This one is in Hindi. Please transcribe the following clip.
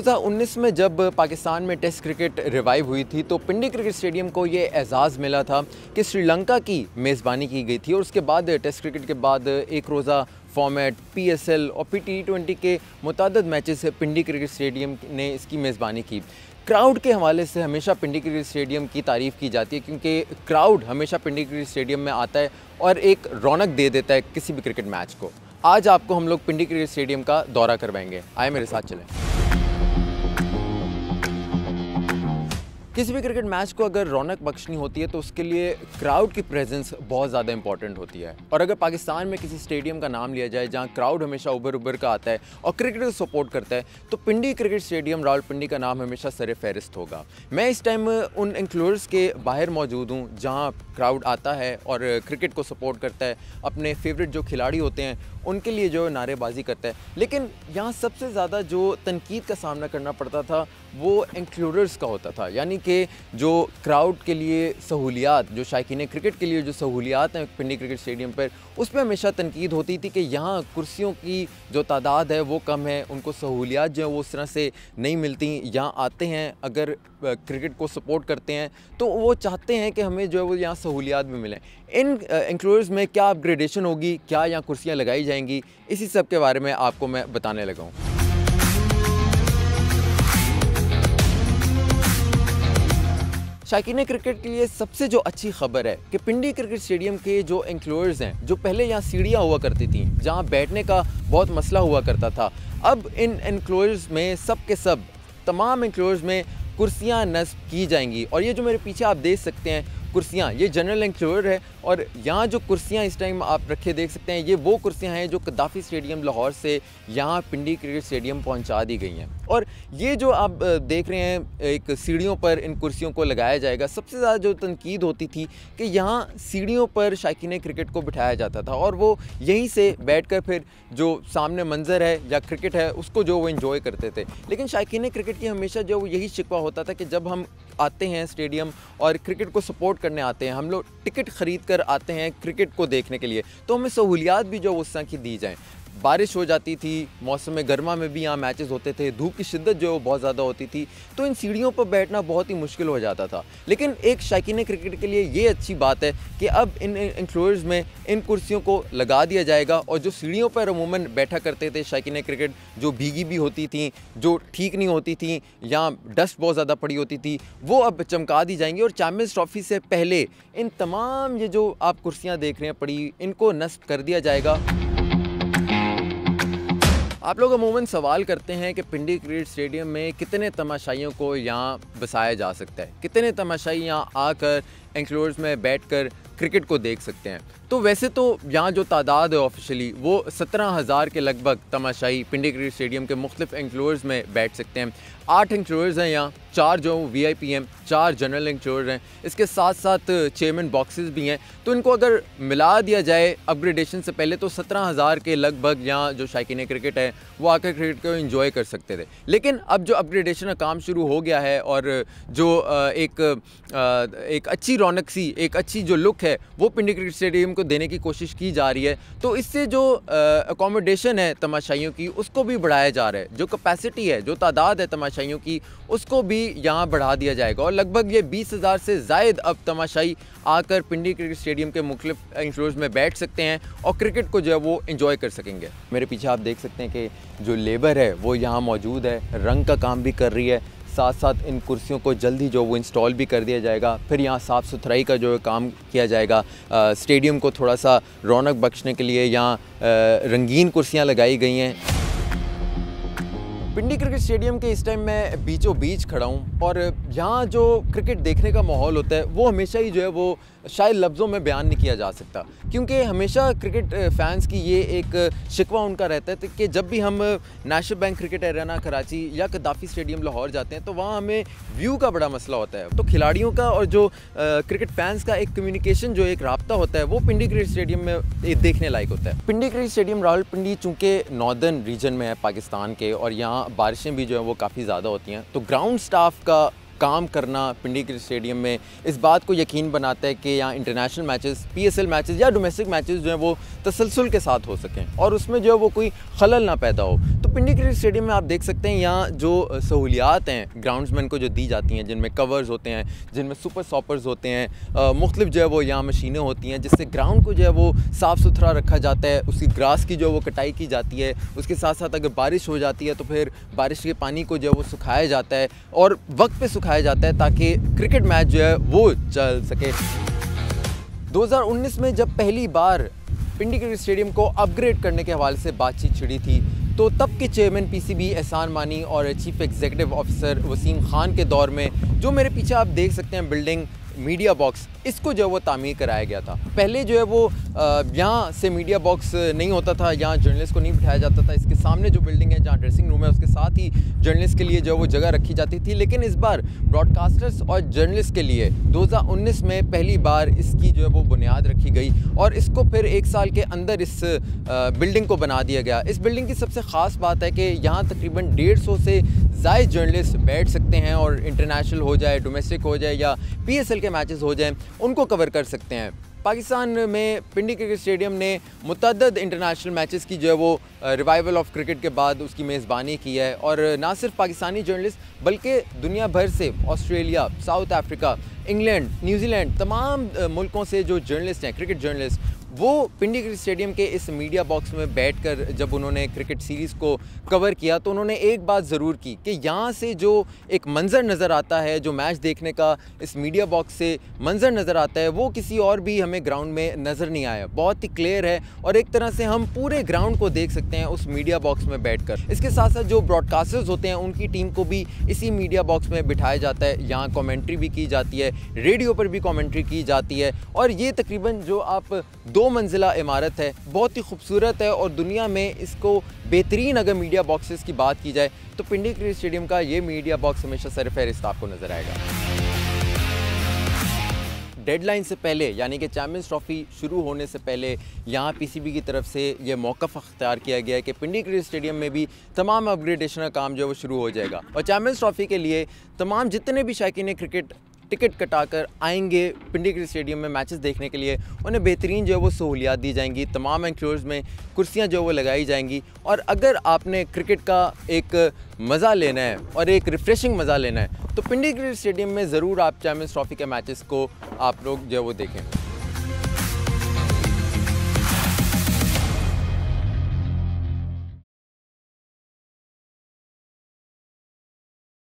2019 में जब पाकिस्तान में टेस्ट क्रिकेट रिवाइव हुई थी तो पिंडी क्रिकेट स्टेडियम को ये एजाज़ मिला था कि श्रीलंका की मेज़बानी की गई थी और उसके बाद टेस्ट क्रिकेट के बाद एक रोज़ा फॉर्मेट PSL और T20 के मुतअद्दिद मैचेस पिंडी क्रिकेट स्टेडियम ने इसकी मेज़बानी की। क्राउड के हवाले से हमेशा पिंडी क्रिकेट स्टेडियम की तारीफ़ की जाती है क्योंकि क्राउड हमेशा पिंडी क्रिकेट स्टेडियम में आता है और एक रौनक दे देता है किसी भी क्रिकेट मैच को। आज आपको हम लोग पिंडी क्रिकेट स्टेडियम का दौरा करवाएंगे, आए मेरे साथ चलें। किसी भी क्रिकेट मैच को अगर रौनक बख्शनी होती है तो उसके लिए क्राउड की प्रेजेंस बहुत ज़्यादा इंपॉर्टेंट होती है। और अगर पाकिस्तान में किसी स्टेडियम का नाम लिया जाए जहां क्राउड हमेशा उभर का आता है और क्रिकेट को सपोर्ट करता है तो पिंडी क्रिकेट स्टेडियम रावलपिंडी का नाम हमेशा सर फहरिस्त होगा। मैं इस टाइम उन एनक्लोजर्स के बाहर मौजूद हूँ जहाँ क्राउड आता है और क्रिकेट को सपोर्ट करता है, अपने फेवरेट जो खिलाड़ी होते हैं उनके लिए जो नारेबाजी करता है। लेकिन यहाँ सबसे ज़्यादा जो तनकीद का सामना करना पड़ता था वो एनक्लोजर्स का होता था, यानी कि जो क्राउड के लिए सहूलियात, जो शायकीन क्रिकेट के लिए जो सहूलियात हैं पिंडी क्रिकेट स्टेडियम पर, उस पर हमेशा तनकीद होती थी कि यहाँ कुर्सियों की जो तादाद है वो कम है, उनको सहूलियात जो है वो उस तरह से नहीं मिलती। यहाँ आते हैं अगर क्रिकेट को सपोर्ट करते हैं तो वो चाहते हैं कि हमें जो है वो यहाँ सहूलियात भी मिलें। इन एनक्लोजर्स में क्या अपग्रेडेशन होगी, क्या यहाँ कुर्सियाँ लगाई जाएंगी, इसी सब के बारे में आपको मैं बताने लगा हूँ। शायकीन क्रिकेट के लिए सबसे जो अच्छी खबर है कि पिंडी क्रिकेट स्टेडियम के जो एनक्लोजर्स हैं, जो पहले यहाँ सीढ़ियाँ हुआ करती थी जहाँ बैठने का बहुत मसला हुआ करता था, अब इन एनक्लोजर्स में सब के सब तमाम एनक्लोजर्स में कुर्सियाँ नस्ब की जाएंगी। और ये जो मेरे पीछे आप देख सकते हैं कुर्सियाँ, ये जनरल एनक्लोजर है और यहाँ जो कुर्सियाँ इस टाइम आप रखे देख सकते हैं ये वो कुर्सियाँ हैं जो गद्दाफ़ी स्टेडियम लाहौर से यहाँ पिंडी क्रिकेट स्टेडियम पहुँचा दी गई हैं। और ये जो आप देख रहे हैं एक सीढ़ियों पर इन कुर्सियों को लगाया जाएगा। सबसे ज़्यादा जो तनकीद होती थी कि यहाँ सीढ़ियों पर शायकीन क्रिकेट को बिठाया जाता था और वो यहीं से बैठकर फिर जो सामने मंजर है या क्रिकेट है उसको जो वो इन्जॉय करते थे। लेकिन शायकीन क्रिकेट की हमेशा जो यही शिकवा होता था कि जब हम आते हैं स्टेडियम और क्रिकेट को सपोर्ट करने आते हैं, हम लोग टिकट ख़रीद कर आते हैं क्रिकेट को देखने के लिए, तो हमें सहूलियात भी जो उस तरह की दी जाएँ। बारिश हो जाती थी, मौसम गर्मा में भी यहाँ मैचेस होते थे, धूप की शिद्दत जो है वो बहुत ज़्यादा होती थी, तो इन सीढ़ियों पर बैठना बहुत ही मुश्किल हो जाता था। लेकिन एक शायकीन क्रिकेट के लिए ये अच्छी बात है कि अब इन एनक्लोजर्स में इन कुर्सियों को लगा दिया जाएगा और जो सीढ़ियों पर अमूमन बैठा करते थे शायकीन क्रिकेट, जो भीगी भी होती थी, जो ठीक नहीं होती थी, या डस्ट बहुत ज़्यादा पड़ी होती थी, वो अब चमका दी जाएंगी। और चैम्पियंस ट्रॉफी से पहले इन तमाम ये जो आप कुर्सियाँ देख रहे हैं पड़ी, इनको नस्ब कर दिया जाएगा। आप लोग अमूमन सवाल करते हैं कि पिंडी क्रिकेट स्टेडियम में कितने तमाशाइयों को यहाँ बसाया जा सकता है, कितने तमाशाई यहाँ आकर एनक्लोजर्स में बैठकर क्रिकेट को देख सकते हैं। तो वैसे तो यहाँ जो तादाद है ऑफिशियली वो 17,000 के लगभग तमाशाई पिंडी क्रिकेट स्टेडियम के मुख्तलिफ एनक्लोजर्स में बैठ सकते हैं। 8 एनक्लोजर्स हैं यहाँ, 4 जो VIP हैं, 4 जनरल एनक्लोजर हैं, इसके साथ साथ चेयरमैन बॉक्सेस भी हैं। तो इनको अगर मिला दिया जाए अपग्रेडेशन से पहले तो 17,000 के लगभग यहाँ जो शायकीन क्रिकेट है वो आकर क्रिकेट को एंजॉय कर सकते थे। लेकिन अब जो अपग्रेडेशन का काम शुरू हो गया है और जो एक अच्छी रौनक सी, एक अच्छी जो लुक है वो पिंडी क्रिकेट स्टेडियम को देने की कोशिश की जा रही है, तो इससे जो अकोमोडेशन है तमाशाइयों की उसको भी बढ़ाया जा रहा है। जो कैपेसिटी है, जो तादाद है तमाशाइयों की, उसको भी यहाँ बढ़ा दिया जाएगा और लगभग ये 20,000 से ज़ायद अब तमाशाई आकर पिंडी क्रिकेट स्टेडियम के मुख्तलिफ एनक्लोजर्स में बैठ सकते हैं और क्रिकेट को जो है वो एंजॉय कर सकेंगे। मेरे पीछे आप देख सकते हैं कि जो लेबर है वो यहाँ मौजूद है, रंग का काम भी कर रही है, साथ साथ इन कुर्सियों को जल्द ही जो वो इंस्टॉल भी कर दिया जाएगा। फिर यहाँ साफ़ सुथराई का जो काम किया जाएगा। स्टेडियम को थोड़ा सा रौनक बख्शने के लिए यहाँ रंगीन कुर्सियाँ लगाई गई हैं। पिंडी क्रिकेट स्टेडियम के इस टाइम मैं बीचों बीच खड़ा हूँ और यहाँ जो क्रिकेट देखने का माहौल होता है वो हमेशा ही जो है वो शायद लफ्ज़ों में बयान नहीं किया जा सकता, क्योंकि हमेशा क्रिकेट फैंस की ये एक शिकवा उनका रहता है कि जब भी हम national bank cricket arena Karachi या गद्दाफ़ी स्टेडियम लाहौर जाते हैं तो वहाँ हमें व्यू का बड़ा मसला होता है। तो खिलाड़ियों का और जो क्रिकेट फैंस का एक कम्युनिकेशन, जो एक राब्ता होता है वो पिंडी क्रिकेट स्टेडियम में देखने लायक होता है। पिंडी क्रिकेट स्टेडियम रावलपिंडी चूँकि नॉर्दर्न रीजन में है पाकिस्तान के और यहाँ बारिशें भी जो है वो काफ़ी ज़्यादा होती हैं, तो ग्राउंड स्टाफ का काम करना पिंडी क्रिकेट स्टेडियम में इस बात को यकीन बनाता है कि यहाँ इंटरनेशनल मैचेस, PSL मैचेस या डोमेस्टिक मैचेस जो हैं वो तसलसल के साथ हो सकें और उसमें जो है वो कोई खलल ना पैदा हो। तो पिंडी क्रिकेट स्टेडियम में आप देख सकते हैं यहाँ जो सहूलियात हैं ग्राउंड्समैन को जो दी जाती हैं, जिनमें कवर्स होते हैं, जिनमें सुपर सॉपर्स होते हैं, मुख्तलिफ जो है वो यहाँ मशीनें होती हैं जिससे ग्राउंड को जो है वो साफ़ सुथरा रखा जाता है, उसकी ग्रास की जो है वो कटाई की जाती है। उसके साथ साथ अगर बारिश हो जाती है तो फिर बारिश के पानी को जो है वो सुखाया जाता है और वक्त पे सुखाया जाता है ताकि क्रिकेट मैच जो है वो चल सके। 2019 में जब पहली बार पिंडी क्रिकेट स्टेडियम को अपग्रेड करने के हवाले से बातचीत छिड़ी थी तो तब के चेयरमैन PCB एहसान मानी और chief executive officer Wasim Khan के दौर में जो मेरे पीछे आप देख सकते हैं बिल्डिंग मीडिया बॉक्स, इसको जो है वो तामीर कराया गया था। पहले जो है वो यहाँ से मीडिया बॉक्स नहीं होता था, यहाँ जर्नलिस्ट को नहीं बिठाया जाता था। इसके सामने जो बिल्डिंग है जहाँ ड्रेसिंग रूम है उसके साथ ही जर्नलिस्ट के लिए जो है वो जगह रखी जाती थी। लेकिन इस बार ब्रॉडकास्टर्स और जर्नलिस्ट के लिए 2019 में पहली बार इसकी जो है वो बुनियाद रखी गई और इसको फिर 1 साल के अंदर इस बिल्डिंग को बना दिया गया। इस बिल्डिंग की सबसे ख़ास बात है कि यहाँ तकरीबन 150 से ज़ायद जर्नलिस्ट बैठ सकते हैं और इंटरनेशनल हो जाए, डोमेस्टिक हो जाए या PSL के मैचेस हो जाएं, उनको कवर कर सकते हैं। पाकिस्तान में पिंडी क्रिकेट स्टेडियम ने मुतअद्दिद इंटरनेशनल मैचेस की जो है वो रिवाइवल ऑफ क्रिकेट के बाद उसकी मेज़बानी की है और ना सिर्फ पाकिस्तानी जर्नलिस्ट बल्कि दुनिया भर से Australia, south Africa, England, New Zealand, तमाम मुल्कों से जो जर्नलिस्ट हैं, क्रिकेट जर्नलिस्ट, वो पिंडी क्रिकेट स्टेडियम के इस मीडिया बॉक्स में बैठकर जब उन्होंने क्रिकेट सीरीज़ को कवर किया तो उन्होंने एक बात ज़रूर की कि यहाँ से जो एक मंज़र नज़र आता है, जो मैच देखने का इस मीडिया बॉक्स से मंज़र नज़र आता है, वो किसी और भी हमें ग्राउंड में नज़र नहीं आया। बहुत ही क्लियर है और एक तरह से हम पूरे ग्राउंड को देख सकते हैं उस मीडिया बॉक्स में बैठकर। इसके साथ साथ जो ब्रॉडकास्टर्स होते हैं उनकी टीम को भी इसी मीडिया बॉक्स में बिठाया जाता है। यहाँ कॉमेंट्री भी की जाती है, रेडियो पर भी कॉमेंट्री की जाती है और ये तकरीबन जो आप 2 मंजिला इमारत है, बहुत ही खूबसूरत है और दुनिया में इसको बेहतरीन अगर मीडिया बॉक्सेस की बात की जाए तो पिंडी क्रिकेट स्टेडियम का ये मीडिया बॉक्स हमेशा सरफहरिस्त आपको नज़र आएगा। डेडलाइन से पहले यानी कि चैम्पियंस ट्रॉफ़ी शुरू होने से पहले यहाँ PCB की तरफ से ये मौक़िफ़ अख्तियार किया गया है कि पिंडी क्रिकेट स्टेडियम में भी तमाम अपग्रेडेशन का काम जो है वो शुरू हो जाएगा और चैम्पियंस ट्रॉफ़ी के लिए तमाम जितने भी शौकीन क्रिकेट टिकट कटाकर आएंगे पिंडी क्रिकेट स्टेडियम में मैचेस देखने के लिए, उन्हें बेहतरीन जो है वो सहूलियात दी जाएंगी। तमाम एंक्लोर्स में कुर्सियां जो है वो लगाई जाएंगी और अगर आपने क्रिकेट का एक मज़ा लेना है और एक रिफ़्रेशिंग मज़ा लेना है तो पिंडी क्रिकेट स्टेडियम में ज़रूर आप चैम्पियंस ट्रॉफ़ी के मैचेस को आप लोग जो है वो देखें।